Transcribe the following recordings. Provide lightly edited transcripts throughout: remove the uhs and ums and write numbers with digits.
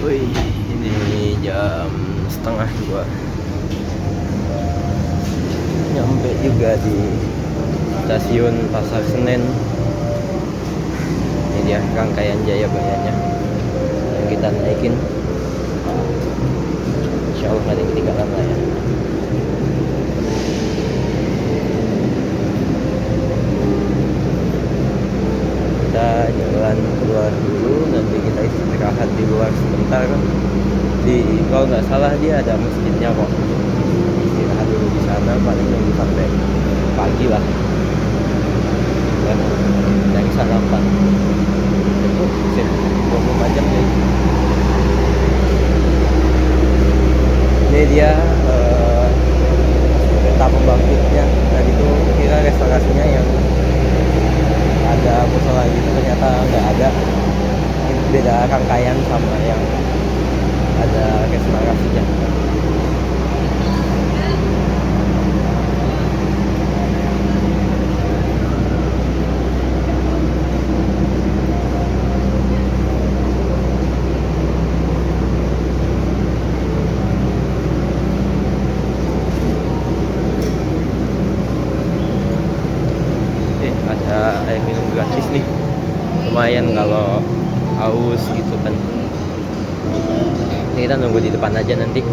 Wih, ini jam setengah 2. Nyampe juga di stasiun Pasar Senen. Ini dia rangkaian Jayabayanya yang kita naikin. Insya Allah nggak ada yang ketinggalan lah ya. Kita jalan keluar dulu, nanti kita istirahat di luar sebentar. Kalau nggak salah dia ada masjidnya kok. Istirahat dulu di sana, paling nunggu sampai pagi lah. Dan dari sarapan. Itu sih 24 jam deh. Ini dia kereta pembangkitnya. Tadi tuh kira restorasinya yang ada musola gitu, ternyata nggak ada. Ini beda rangkaian sama yang ada restorasinya. Ada air minum gratis nih, lumayan kalau haus gitu kan. Ini kita nunggu di depan aja nanti.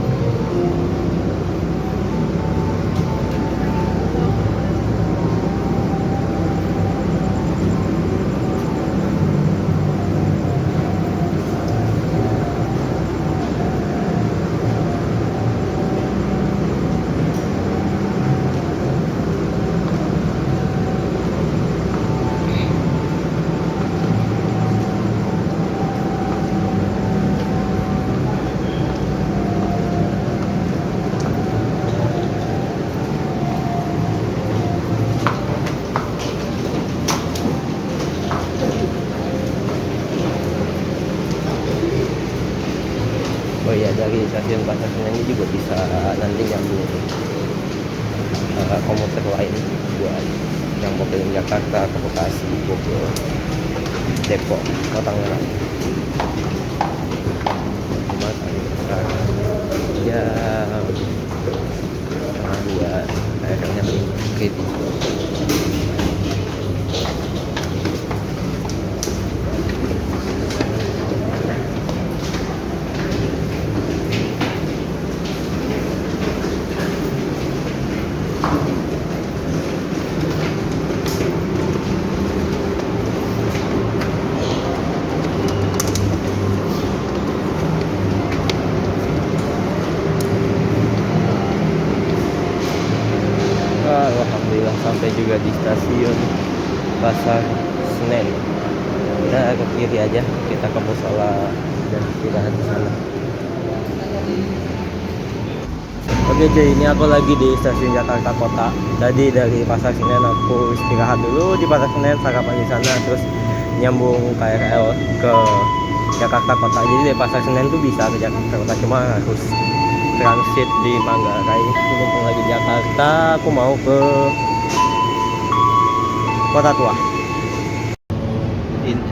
Oh iya, dari stasiun Pasar Senen ini juga bisa nanti nyambung komuter lain buat yang mau ke Jakarta, ke Bekasi, Bogor, Depok, Tangerang. Cuma sekarang jam setengah 2, akhirnya berhenti. Alhamdulillah sampai juga di stasiun Pasar Senen. Kita ke kiri aja, kita ke musola dan istirahat di sana. Oke cuy, ini aku lagi di stasiun Jakarta Kota. Tadi dari Pasar Senen aku istirahat dulu di Pasar Senen, sarapan di sana, terus nyambung KRL ke Jakarta Kota. Jadi dari Pasar Senen tuh bisa ke Jakarta Kota, cuma harus transit di Manggarai. Mumpung lagi Jakarta, aku mau ke Kota Tua.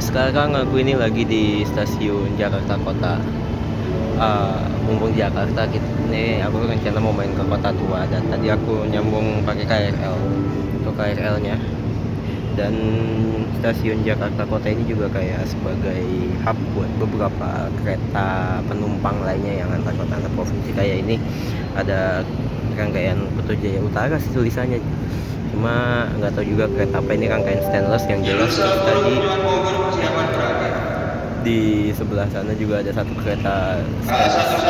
Sekarang aku ini lagi di stasiun Jakarta Kota. Mumpung di Jakarta gitu, nih aku rencana mau main ke Kota Tua, dan tadi aku nyambung pakai KRL ke KRL-nya. Dan stasiun Jakarta Kota ini juga kayak sebagai hub buat beberapa kereta penumpang lainnya yang antar kota antar provinsi. Kayak ini ada rangkaian Putu Jaya Utara sih tulisannya, cuma nggak tahu juga kereta apa ini. Rangkaian stainless yang jelas. Tadi di sebelah sana juga ada satu kereta stainless,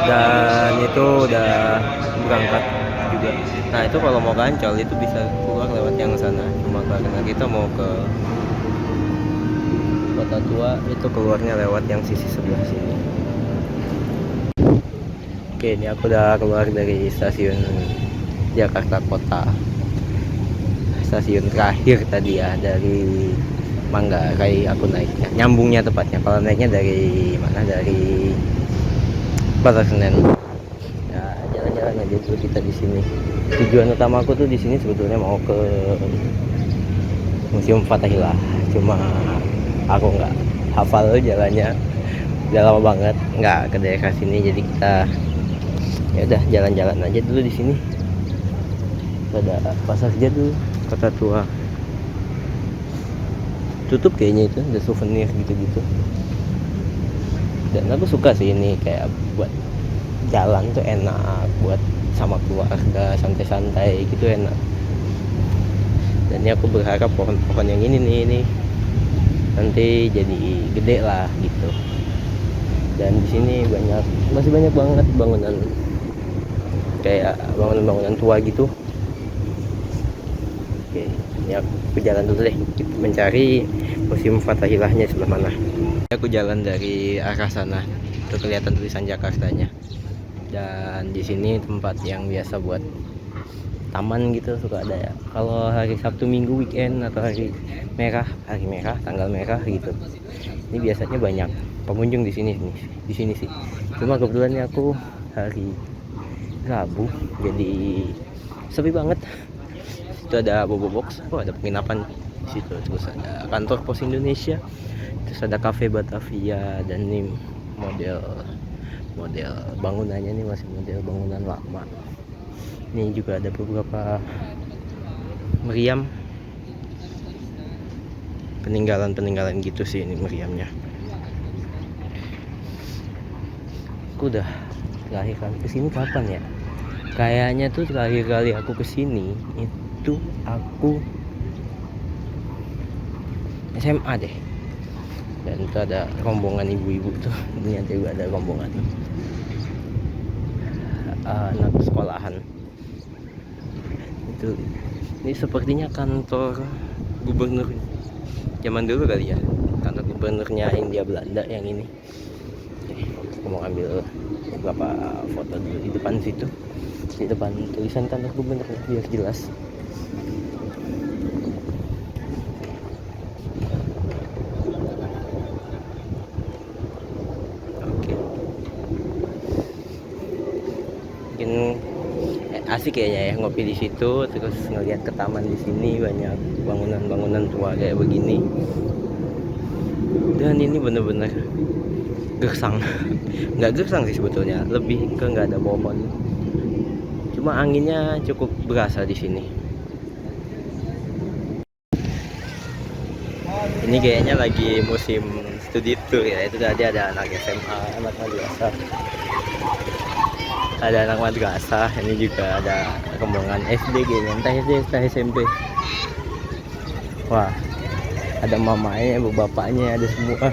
dan itu udah berangkat juga. Nah itu kalau mau ke Ancol itu bisa keluar lewat yang sana, cuma karena kita mau ke Kota Tua itu keluarnya lewat yang sisi sebelah sini. Oke, ini aku udah keluar dari stasiun Jakarta Kota. Stasiun terakhir tadi ya, dari Manggarai aku naiknya, nyambungnya tepatnya. Kalau naiknya dari mana? Dari Pasar Senen. Ya, jalan-jalan aja dulu kita di sini. Tujuan utama aku tuh di sini sebetulnya mau ke Museum Fathahillah, cuma aku nggak hafal jalannya. udah lama banget nggak ke daerah sini, jadi kita ya udah jalan-jalan aja dulu di sini. Ada pasar jadul, kota tua, tutup kayaknya, itu ada souvenir gitu-gitu. Dan aku suka sih ini, kayak buat jalan tuh enak, buat sama keluarga santai-santai gitu enak. Dan ini aku berharap pohon-pohon yang ini nanti jadi gede lah gitu. Dan di sini masih banyak banget bangunan, kayak bangunan-bangunan tua gitu. Oke, ini aku jalan dulu deh mencari Museum Fathahillahnya sebelah mana. Aku jalan dari arah sana, tuh kelihatan tulisan Jakartanya. Dan di sini tempat yang biasa buat taman gitu, suka ada ya. Kalau hari Sabtu Minggu weekend atau hari merah, tanggal merah gitu. Ini biasanya banyak pengunjung di sini sih. Cuma kebetulan aku hari Rabu, jadi sepi banget. Itu ada Bobo Box, ada penginapan di situ, terus ada kantor Pos Indonesia, terus ada cafe Batavia, dan ini model bangunannya nih masih model bangunan lama. Ini juga ada beberapa meriam, peninggalan gitu sih ini meriamnya. Aku udah terakhir kali kesini kapan ya? Kayaknya tuh terakhir kali aku kesini itu aku SMA deh. Dan itu ada rombongan ibu-ibu tuh, ini juga ada rombongan anak sekolahan. Itu ini sepertinya kantor gubernur zaman dulu kali ya, kantor gubernurnya Hindia Belanda yang ini. Oke, aku mau ambil beberapa foto dulu di depan situ, di depan tulisan kantor gubernur biar jelas. Oke, mungkin asik kayaknya ya ngopi di situ, terus ngeliat ke taman di sini, banyak bangunan-bangunan tua kayak begini. Dan ini bener-bener gersang. Nggak gersang sih sebetulnya, lebih ke nggak ada pohon, cuma anginnya cukup berasa di sini. Ini kayaknya lagi musim studi tour ya. Itu tadi ada anak SMA, anak madrasah, ada anak madrasah. Ini juga ada rombongan SD kayaknya, entah SD entah SMP. Wah, ada mamanya, bapaknya, ada semua.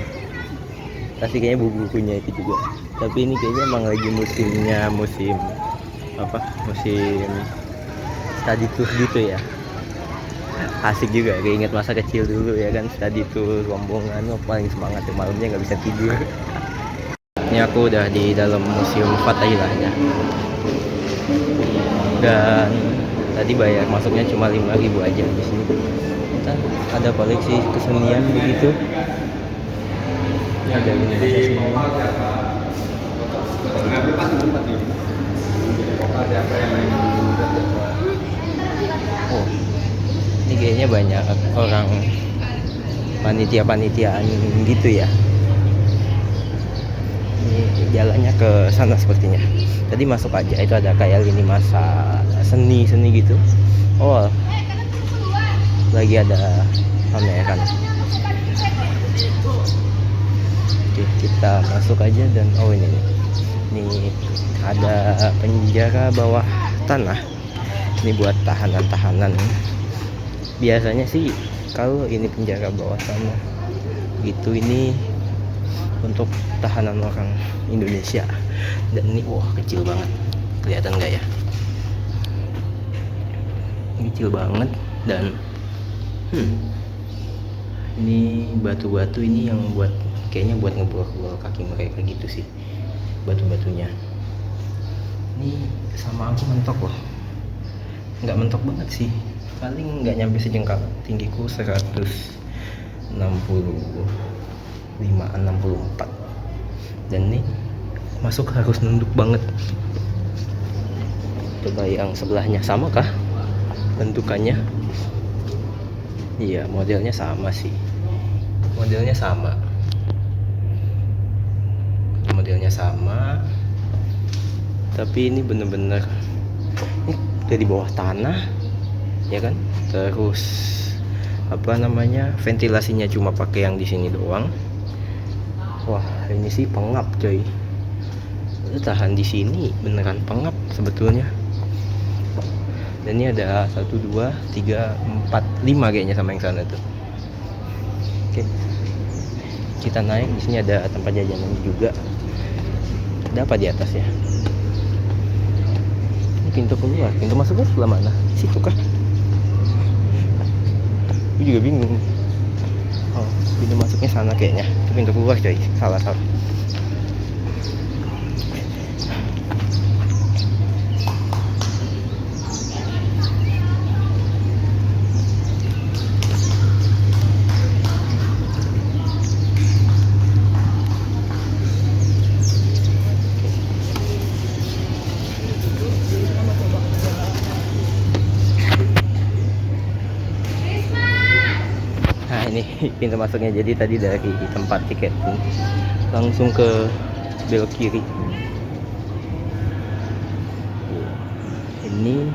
Pasti kayaknya buku-bukunya itu juga. Tapi ini kayaknya emang lagi musim study tour gitu ya. Asik juga, keinget masa kecil dulu ya kan, study tour rombongan. Paling semangat ya, malamnya nggak bisa tidur. Ini aku udah di dalam Museum Fathahillahnya, dan tadi bayar masuknya cuma 5.000 aja. Di sini kita ada koleksi kesenian begitu, ada ini oh, ini kayaknya banyak orang panitia-panitiaan gitu ya. Ini jalannya ke sana sepertinya. Tadi masuk aja, itu ada kayak lini masa seni gitu. Oh, lagi ada pameran. Oke, kita masuk aja. Dan ini ada penjara bawah tanah. Ini buat tahanan-tahanan. Biasanya sih kalau ini penjara bawah tanah gitu, ini untuk tahanan orang Indonesia. Dan ini kecil banget, kelihatan nggak ya? Kecil banget. Dan ini batu-batu ini yang kayaknya buat ngebuang kaki mereka gitu sih, batu-batunya. Ini sama aku mentok loh, nggak mentok banget sih, paling nggak nyampe sejengkal. Tinggiku 165-64. Dan ini masuk harus nunduk banget. Coba yang sebelahnya sama kah bentukannya? Iya, modelnya sama sih, modelnya sama. modelnya sama, tapi ini bener-bener ini udah di bawah tanah ya kan. Terus apa namanya, ventilasinya cuma pakai yang di sini doang. Wah ini sih pengap coy, itu tahan di sini beneran pengap sebetulnya. Dan ini ada 1, 2, 3, 4, 5 kayaknya sama yang sana tuh. Oke, kita naik. Di sini ada tempat jajanan juga. Ada apa di atas ya? Ini pintu keluar, pintu masuknya sebelah mana? Situ kah? Gue juga bingung. Oh, pintu masuknya sana kayaknya. Itu pintu keluar coy, salah. Nah ini pintu masuknya. Jadi tadi dari tempat tiket langsung ke belok kiri. Ini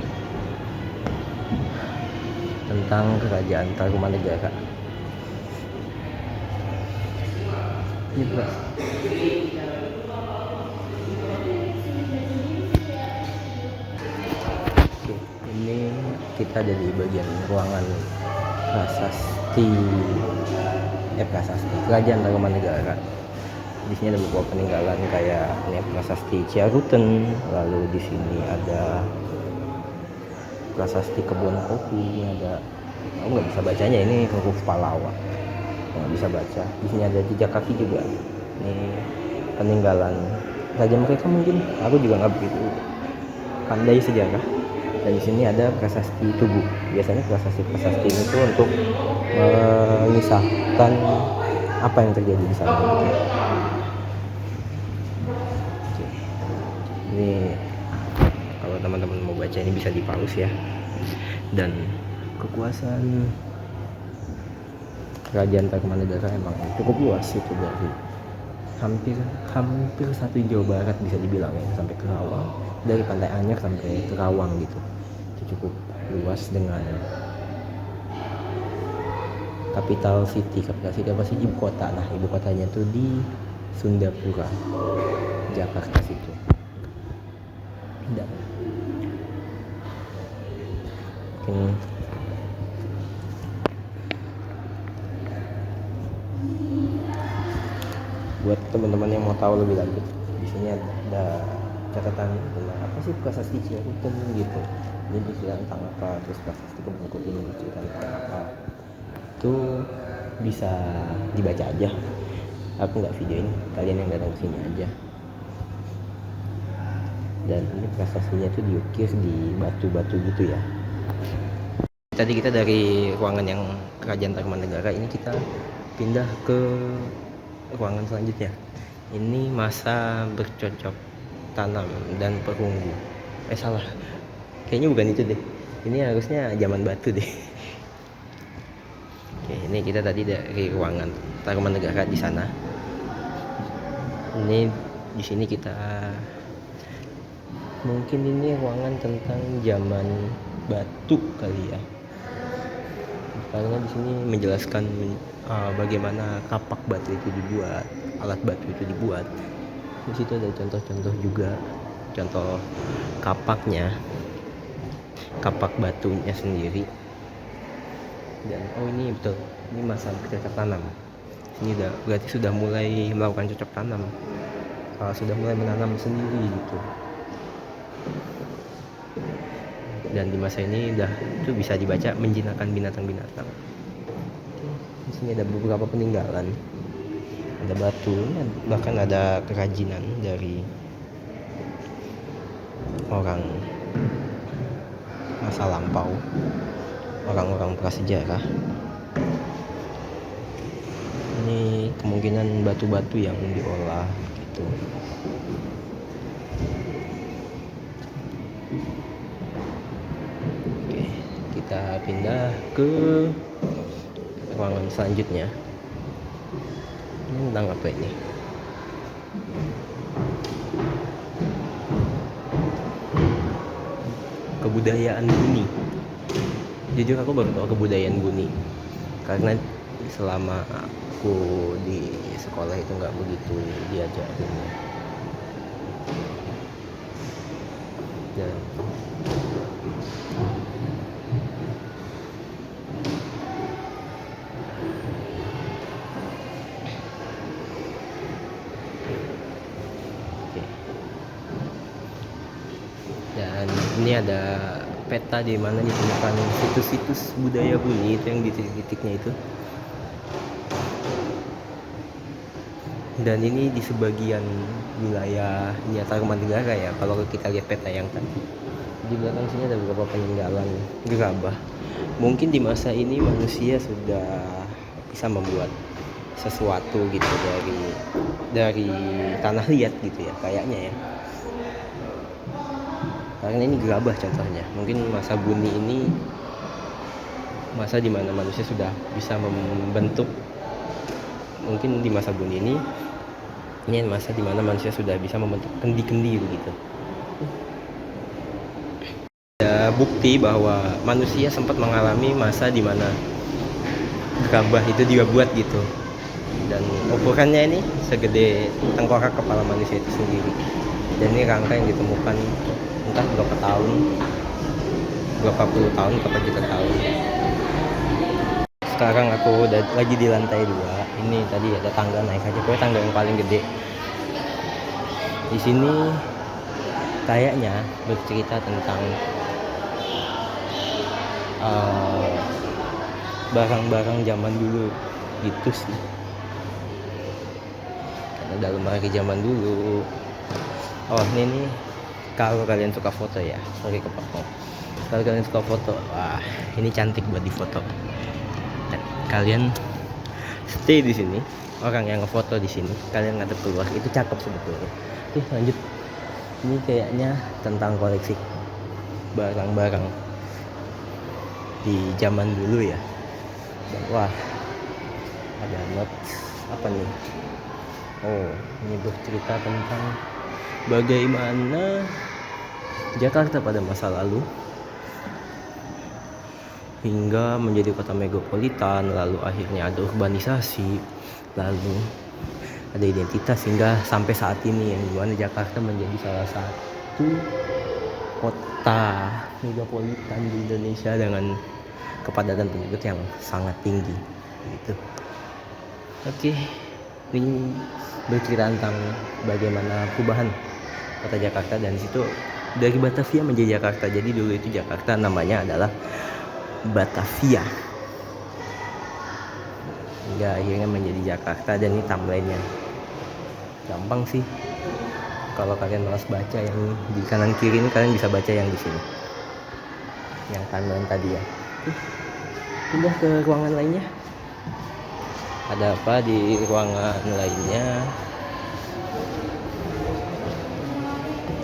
tentang Kerajaan Tarumanegara. Ini belas. Oke, ini kita ada di bagian ruangan prasasti Kerajaan Tarumanegara. Di sini ada beberapa peninggalan kayak ini prasasti Ciaruten, lalu di sini ada prasasti kebun kopi, ada aku nggak bisa bacanya, ini huruf Palawa nggak bisa baca. Di sini ada jejak kaki juga, ini peninggalan raja mereka mungkin, aku juga nggak begitu pandai sejarah. Dan di sini ada prasasti tugu. Biasanya prasasti ini tuh untuk mengisahkan apa yang terjadi di sana gitu. Oke. Ini kalau teman-teman mau baca ini bisa dipaus ya. Dan kekuasaan Kerajaan Tarumanegara emang cukup luas, itu dari hampir 1 Jawa Barat bisa dibilang ya, sampai Kerawang, dari Pantai Anyer sampai Kerawang gitu. Itu cukup luas dengan capital city apa sih, ibu kota. Nah ibu kotanya tuh di Sundapura, Jakarta situ. Dan mungkin buat teman-teman yang mau tahu lebih lanjut, di sini ada catatan tentang apa sih prasasti Ciaruten gitu. Ini diceritakan tentang apa, terus prasasti kebun kopi ini diceritakan tentang apa. Itu bisa dibaca aja. Aku nggak videoin, kalian yang datang ke sini aja. Dan ini prasastinya tuh diukir di batu-batu gitu ya. Tadi kita dari ruangan yang Kerajaan Tarumanegara, ini kita pindah ke ruangan selanjutnya. Ini masa bercocok tanam dan perunggu. Salah, kayaknya bukan itu deh. Ini harusnya zaman batu deh. Oke, ini kita tadi dari ruangan Tarumanegara di sana. Ini di sini kita mungkin ini ruangan tentang zaman batu kali ya. Karena di sini menjelaskan bagaimana kapak batu itu dibuat, alat batu itu dibuat. Di situ ada contoh-contoh juga, contoh kapaknya, kapak batunya sendiri. Dan ini betul, ini masa bercocok tanam. Ini berarti sudah mulai melakukan cocok tanam, sudah mulai menanam sendiri gitu. Dan di masa ini itu bisa dibaca menjinakkan binatang-binatang. Di sini ada beberapa peninggalan, ada batu, bahkan ada kerajinan dari orang masa lampau, orang-orang prasejarah. Ini kemungkinan batu-batu yang diolah gitu. Kita pindah ke ruangan selanjutnya. Ini tentang apa ini? kebudayaan Buni. Jujur aku baru tahu kebudayaan Buni karena selama aku di sekolah itu nggak begitu diajarin ya. Dan dan ini ada peta di mana ditemukan situs-situs budaya Buni itu yang di titik-titiknya itu. Dan ini di sebagian wilayah Tarumanegara ya, kalau kita lihat peta yang tadi. Di belakang sini ada beberapa peninggalan gerabah. Mungkin di masa ini manusia sudah bisa membuat sesuatu gitu dari tanah liat gitu ya, kayaknya ya. Karena ini gerabah contohnya. Mungkin masa Buni ini masa dimana manusia sudah bisa membentuk. Mungkin di masa Buni ini masa dimana manusia sudah bisa membentuk kendi-kendi begitu. Ada bukti bahwa manusia sempat mengalami masa dimana gerabah itu dibuat gitu. Dan ukurannya ini segede tengkorak kepala manusia itu sendiri. Dan ini rangka yang ditemukan entah berapa tahun, berapa puluh tahun, berapa juta tahun. Sekarang aku udah lagi di lantai 2. Ini tadi ada tangga naik aja, pokoknya tangga yang paling gede. Di sini kayaknya bercerita tentang barang-barang zaman dulu gitu sih. Karena dalam hari zaman dulu. Oh ini nih, kalau kalian suka foto ya, sorry kepotong. Kalau kalian suka foto, wah ini cantik buat difoto. Dan kalian stay di sini, orang yang ngefoto di sini, kalian ngadep keluar, itu cakep sebetulnya. Oke lanjut. Ini kayaknya tentang koleksi barang-barang di zaman dulu ya. Dan wah ada notes apa nih? Oh ini bercerita tentang bagaimana Jakarta pada masa lalu hingga menjadi kota metropolitan, lalu akhirnya ada urbanisasi, lalu ada identitas hingga sampai saat ini yang dimana Jakarta menjadi salah satu kota metropolitan di Indonesia dengan kepadatan penduduk yang sangat tinggi gitu. Oke, ini bercerita tentang bagaimana perubahan kota Jakarta, dan situ dari Batavia menjadi Jakarta. Jadi dulu itu Jakarta namanya adalah Batavia hingga akhirnya menjadi Jakarta. Dan ini timelinenya gampang sih, kalau kalian malas baca yang di kanan kiri ini, kalian bisa baca yang di sini, yang timeline tadi ya. Pindah ke ruangan lainnya. Ada apa di ruangan lainnya?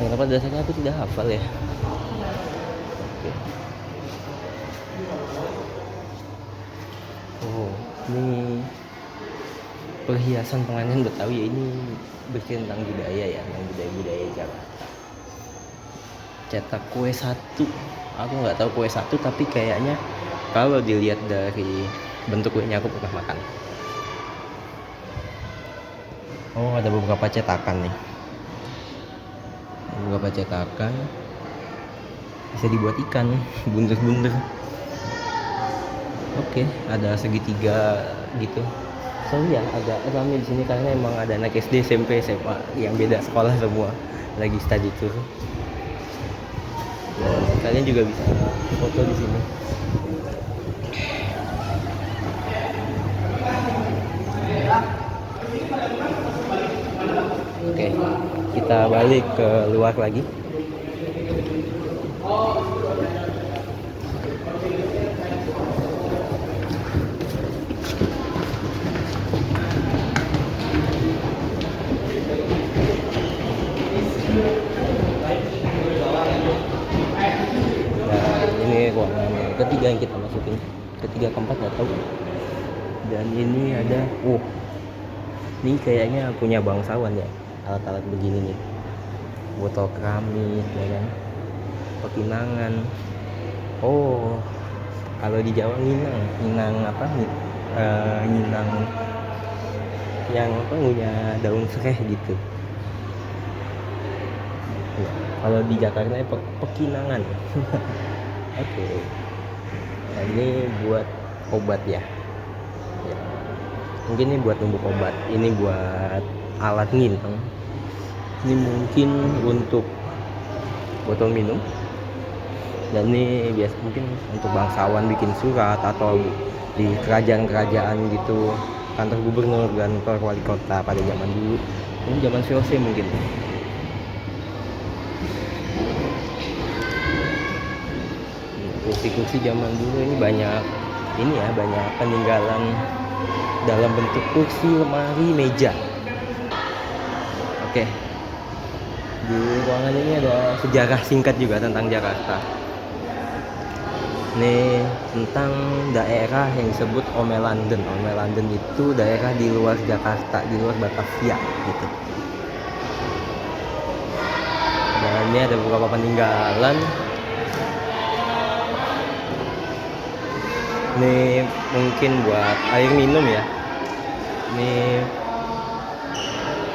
Kenapa dasarnya aku tidak hafal ya. Oke. Oh ini perhiasan pengantin Betawi. Ini bercerita tentang budaya ya, yang budaya Jakarta. Cetak kue satu, aku nggak tahu kue satu, tapi kayaknya kalau dilihat dari bentuk kuenya aku pernah makan. Oh ada beberapa cetakan nih, beberapa cetakan bisa dibuat ikan bunder-bunder. Oke, ada segitiga gitu. Soalnya agak ramai di sini karena emang ada anak SD, SMP, SMA yang beda sekolah semua lagi study tour. Dan kalian juga bisa foto di sini. Oke, kita balik ke luar lagi. Ruangan ketiga yang kita masukin, ketiga keempat nggak tahu. Dan ini ada, ini kayaknya punya bangsawan ya, alat-alat begini nih, botol keramik ya kan. Pekinangan. Oh, kalau di Jawa nginang, nginang apa? Nginang yang apa punya daun sereh gitu. Ya, kalau di Jakarta pekinangan. Oke. Nah, ini buat obat ya. Ya. Mungkin ini buat numbuk obat. Ini buat alat nginang. Ini mungkin untuk botol minum. Dan ini biasa mungkin untuk bangsawan bikin surat atau di kerajaan-kerajaan gitu, kantor gubernur, kantor wali kota pada zaman dulu. Ini zaman VOC mungkin. Kursi-kursi zaman dulu ini banyak ini ya, banyak peninggalan dalam bentuk kursi, lemari, meja. Oke. Di ruangan ini ada sejarah singkat juga tentang Jakarta. Ini tentang daerah yang disebut Omelanden. Omelanden itu daerah di luar Jakarta, di luar Batavia gitu. Dan ini ada beberapa peninggalan. Ini mungkin buat air minum ya. Ini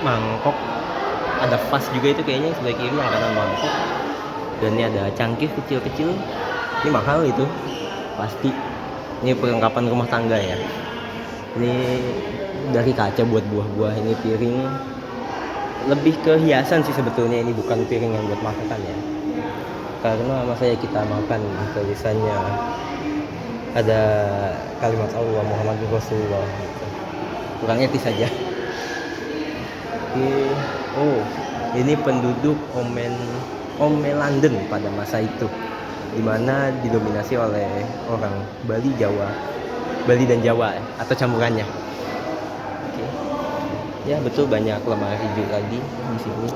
mangkok. Ada vas juga itu kayaknya sebelah kiri angkatan mangkok. Dan ini ada cangkir kecil-kecil. Ini mahal itu pasti. Ini perlengkapan rumah tangga ya. Ini dari kaca buat buah-buah. Ini piring lebih ke hiasan sih sebetulnya, ini bukan piring yang buat makan ya. Karena masa ya kita makan tulisannya ada kalimat Allah Muhammadur Rasulullah gitu. Kurang etis saja. Oh, ini penduduk Omelanden pada masa itu, di mana didominasi oleh orang Bali, Jawa, Bali dan Jawa ya, atau campurannya. Oke. Ya betul, banyak lemari juga lagi di sini.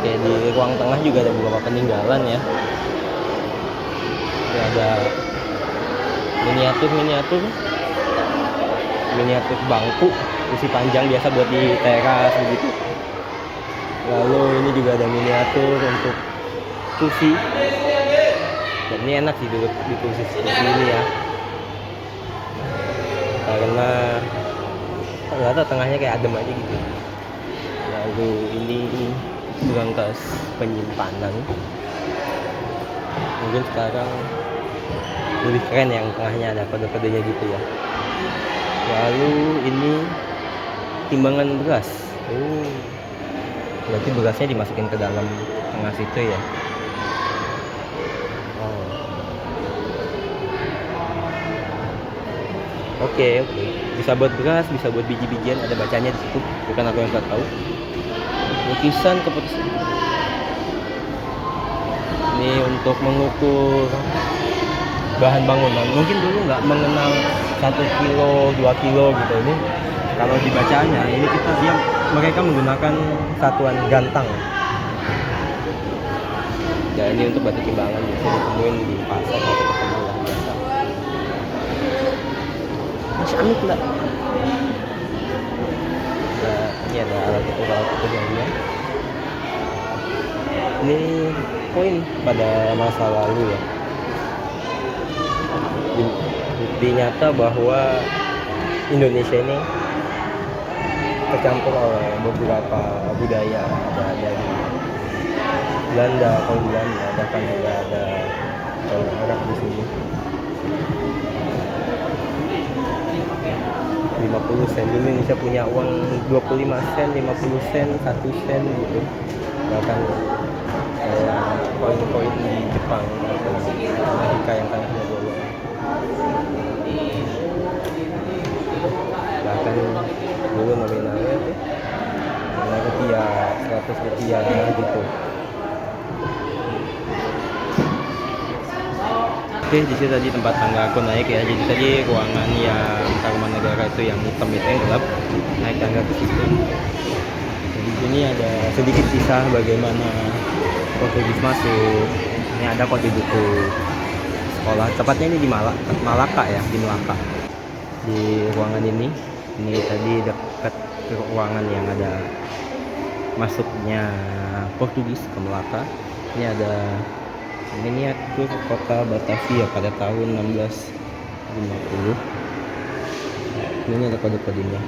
Oke, di ruang tengah juga ada beberapa peninggalan ya. Ini ada miniatur bangku kursi panjang biasa buat di teras begitu. Lalu ini juga ada miniatur untuk kursi. Dan ini enak sih duduk di kursi seperti ini ya. Karena nggak tahu, tengahnya kayak adem aja gitu. Lalu ini berangkas penyimpanan. Mungkin sekarang lebih keren yang tengahnya ada kode-kodenya gitu ya. Lalu ini timbangan beras. Oh, berarti berasnya dimasukin ke dalam tengah situ ya. Oh. Oke. Bisa buat beras, bisa buat biji-bijian, ada bacanya di situ. Bukan aku yang nggak tahu. Lukisan keputusan. Ini untuk mengukur bahan bangunan. Mungkin dulu nggak mengenal 1 kilo, 2 kilo gitu. Ini kalau dibacanya, ini kita lihat mereka menggunakan satuan gantang. Dan ini untuk batu timbangan biasa ditemuin di pasar atau ketemu lah biasa. Masih aneh pula. Ini ada alat ukur lainnya. Ini koin pada masa lalu ya. Bukti nyata bahwa Indonesia ini tercampur oleh beberapa budaya. Ada dari Belanda, bahkan juga ada Arab di sini. 50 sen dulu Indonesia punya uang 25 sen, 50 sen, 1 sen gitu. Bahkan koin-koin di Jepang atau di Amerika yang tanahnya bolong. Bahkan dulu nominalnya tuh rupiah, 100 rupiah gitu. Oke, di sini tadi tempat tangga aku naik ya. Jadi tadi ruangan yang Tarumanegara itu yang hitam itu yang gelap, naik tangga ke situ. Jadi di sini ada sedikit kisah bagaimana Portugis masuk. Ini ada kok di buku sekolah, tepatnya ini di Malaka ya, di Melaka. Di ruangan ini tadi dekat ke ruangan yang ada masuknya Portugis ke Melaka. Ini ada miniatur kota Batavia pada tahun 1650. Ini ada kode-kodenya.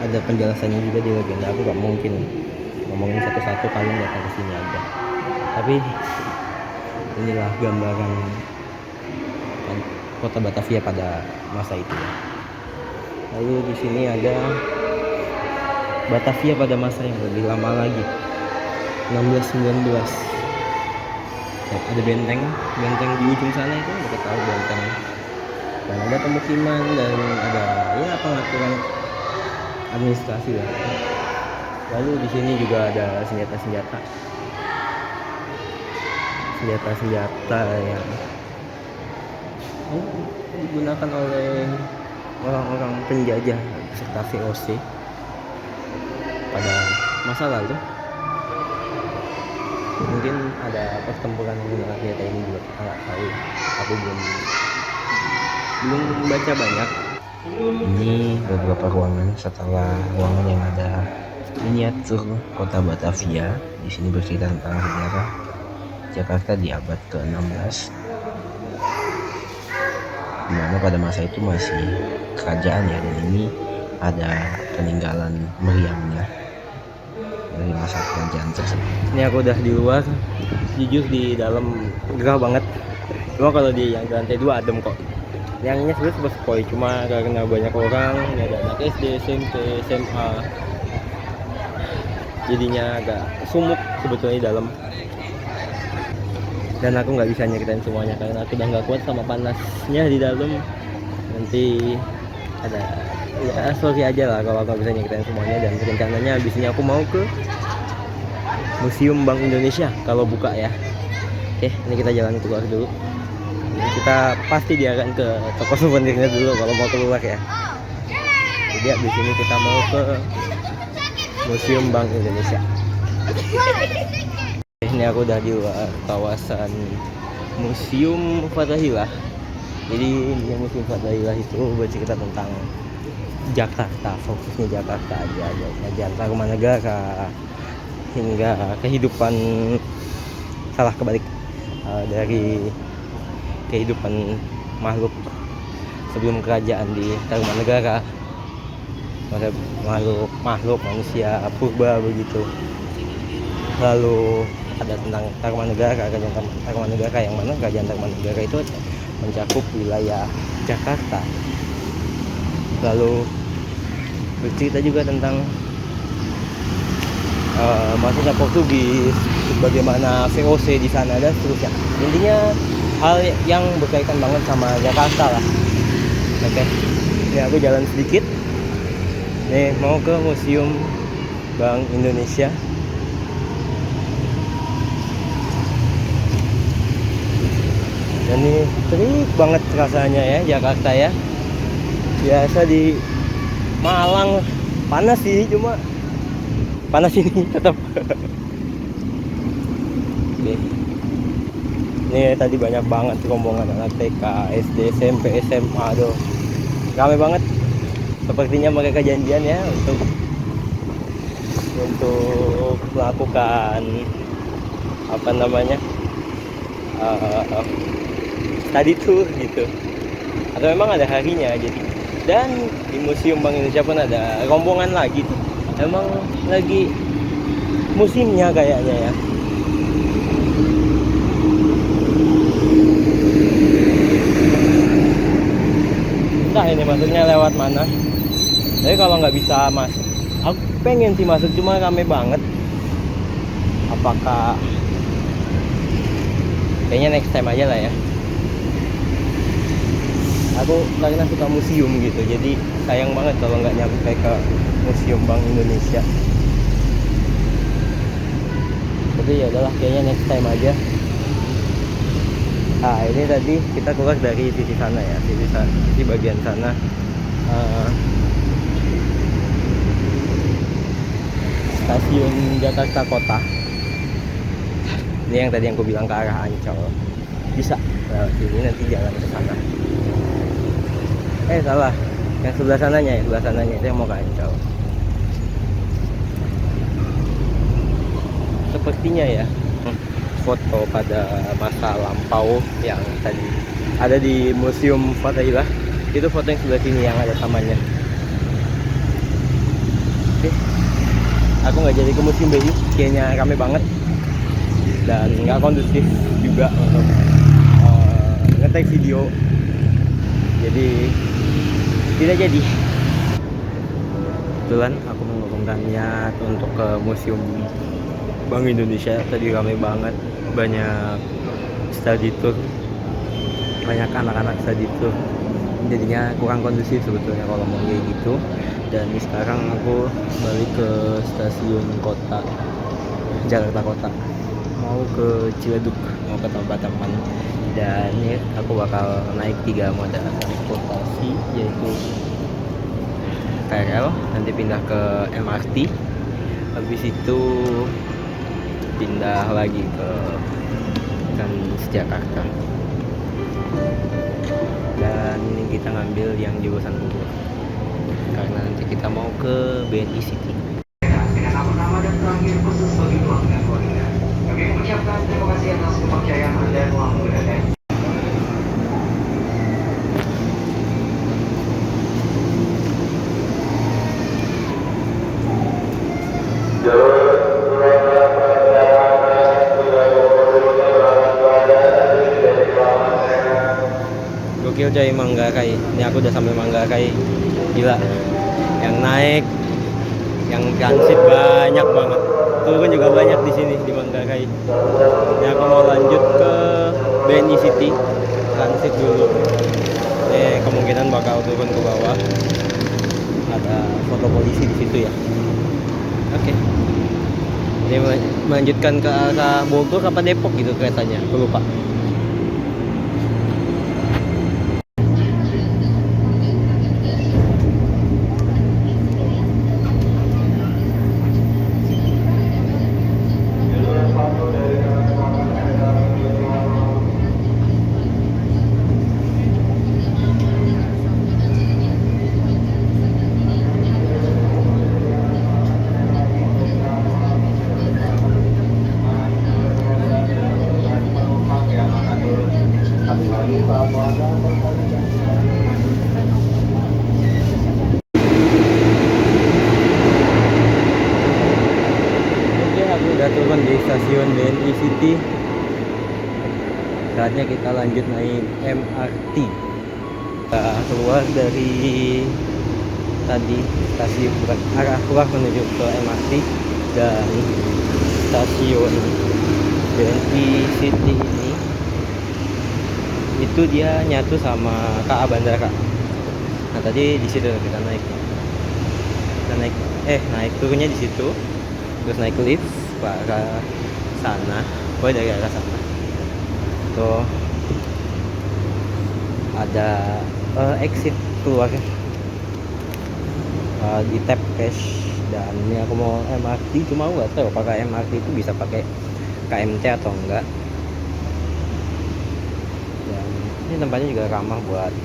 Ada penjelasannya juga di legenda. Aku gak mungkin ngomongin satu-satu, kalian datang ke sini aja. Tapi inilah gambaran kota Batavia pada masa itu ya. Lalu di sini ada Batavia pada masa yang lebih lama lagi, 1619. Ya, ada benteng di ujung sana itu, kita tahu benteng. Dan ada pemukiman dan ada ya pengaturan administrasi lah. Lalu di sini juga ada senjata yang digunakan oleh orang-orang penjajah serta VOC pada masa lalu. Mungkin ada pertempuran menggunakan senjata ini juga, kita nggak tahu. Aku belum baca banyak. Ini beberapa ruangan setelah ruangan yang ada miniatur kota Batavia. Di sini bercerita tentang sejarah Jakarta di abad ke-16, dimana pada masa itu masih kerajaan ya, dan ini ada peninggalan meriamnya dari masa kerajaan tersebut. Ini aku udah di luar, jujur di dalam gerah banget. Cuma kalau di yang lantai 2 adem kok. Yang ini sebenarnya sepoi, cuma karena banyak orang, ini ada anak SD, SMP, SMA, jadinya agak sumuk sebetulnya di dalam. Dan aku nggak bisa nyeritain semuanya karena aku udah nggak kuat sama panasnya di dalam. Nanti ada ya sorry aja lah kalau aku nggak bisa nyeritain semuanya. Dan rencananya abis ini aku mau ke Museum Bank Indonesia kalau buka ya. Oke, ini kita jalan keluar dulu. Kita pasti diarahkan ke toko souvenirnya dulu kalau mau keluar ya. Jadi abis ini kita mau ke Museum Bank Indonesia. Ini aku udah di luar kawasan Museum Fathahillah. Jadi ini Museum Fathahillah itu bercerita tentang Jakarta, fokusnya Jakarta aja, antar rumah negara hingga kehidupan dari kehidupan makhluk sebelum kerajaan di Tarumanegara, makhluk manusia purba begitu. Lalu ada tentang Tarumanegara, kerajaan Tarumanegara yang mana kerajaan Tarumanegara itu mencakup wilayah Jakarta. Lalu bercerita juga tentang masuknya Portugis, bagaimana VOC di sana dan seterusnya. Intinya hal yang berkaitan banget sama Jakarta lah. Oke, ini aku jalan sedikit. Nih mau ke Museum Bank Indonesia. Dan ini terik banget rasanya ya Jakarta ya. Biasa di Malang panas sih, cuma panas ini tetap. Oke. Ini tadi banyak banget rombongan anak TK, SD, SMP, SMA, aduh, rame banget. Sepertinya mereka janjian ya untuk melakukan apa namanya study tour gitu, atau memang ada harinya jadi. Dan di Museum Bank Indonesia pun ada rombongan lagi tuh, emang lagi musimnya kayaknya ya. Entah ini maksudnya lewat mana. Tapi kalau nggak bisa masuk, aku pengen sih masuk, cuma rame banget. Apakah kayaknya next time aja lah ya. Aku karena suka museum gitu, jadi sayang banget kalau nggak nyampe ke Museum Bank Indonesia. Jadi ya udahlah, kayaknya next time aja. Nah ini tadi kita keluar dari sisi sana ya, sisi bagian sana. Stasiun Jakarta Kota. Ini yang tadi yang aku bilang ke arah Ancol. Bisa lewat sini nanti jalan ke sana. Salah. Yang sebelah sananya itu yang mau ke Ancol. Sepertinya ya foto pada masa lampau yang tadi ada di Museum Fatahillah. Itu foto yang sebelah sini yang ada tamannya. Oke. Aku nggak jadi ke Museum BI, kayaknya rame banget dan nggak kondusif juga untuk ngetek video. Jadi tidak jadi. Kebetulan aku mengurungkan niat untuk ke Museum Bank Indonesia. Tadi ramai banget, banyak study tour, banyak anak-anak study tour, jadinya kurang kondusif sebetulnya kalau mau kayak gitu. Dan sekarang aku balik ke stasiun kota Jakarta Kota, mau ke Ciledug, mau ke tempat teman. Dan ini aku bakal naik 3 moda transportasi, yaitu KRL, nanti pindah ke MRT, habis itu pindah lagi ke Transjakarta. Dan ini kita ngambil yang jurusan Bogor karena nanti kita mau ke BNI City. Dengan nama dan terakhir khusus bagi pelanggan Bonita. Kami mengucapkan terima kasih atas kepercayaan Anda menggunakan. Gokil coy, Manggarai. Ini aku udah sampai Manggarai. Gila. Yang naik, yang transit banyak banget. Turun juga banyak di sini di Manggarai. Ini aku mau lanjut ke BNI City, transit dulu. Kemungkinan bakal turun ke bawah. Ada foto polisi di situ ya. Oke. Ini melanjutkan ke arah Bogor apa Depok gitu keretanya, aku lupa. Udah turun di stasiun BNI City. Saatnya kita lanjut naik MRT. Kita keluar dari tadi stasiun, arah keluar menuju ke MRT, dan stasiun BNI City ini itu dia nyatu sama KA Bandara. Nah tadi di situ kita naik. Naik turunnya di situ, terus naik lift ke arah sana. Dari arah sana tuh ada exit keluar, di tap cash. Dan ini aku mau MRT, cuma aku nggak tahu apakah MRT itu bisa pakai KMT atau enggak. Dan ini tempatnya juga ramah buat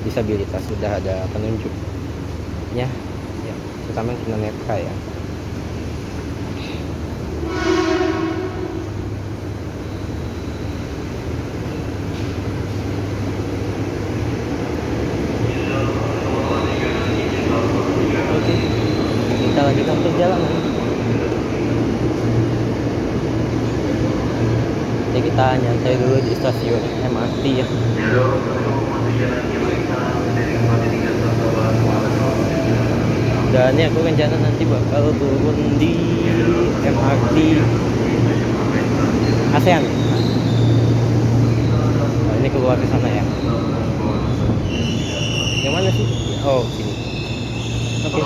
disabilitas, sudah ada penunjuknya ya, terutama yang tunanetra ya. Kita lanjutkan perjalanan. Jadi kita nyantai dulu di stasiun MRT ya. Dan ini aku rencana nanti bakal turun di MRT ASEAN. Nah, ini keluar ke sana ya. Yang mana sih? Oh, sini. Oke.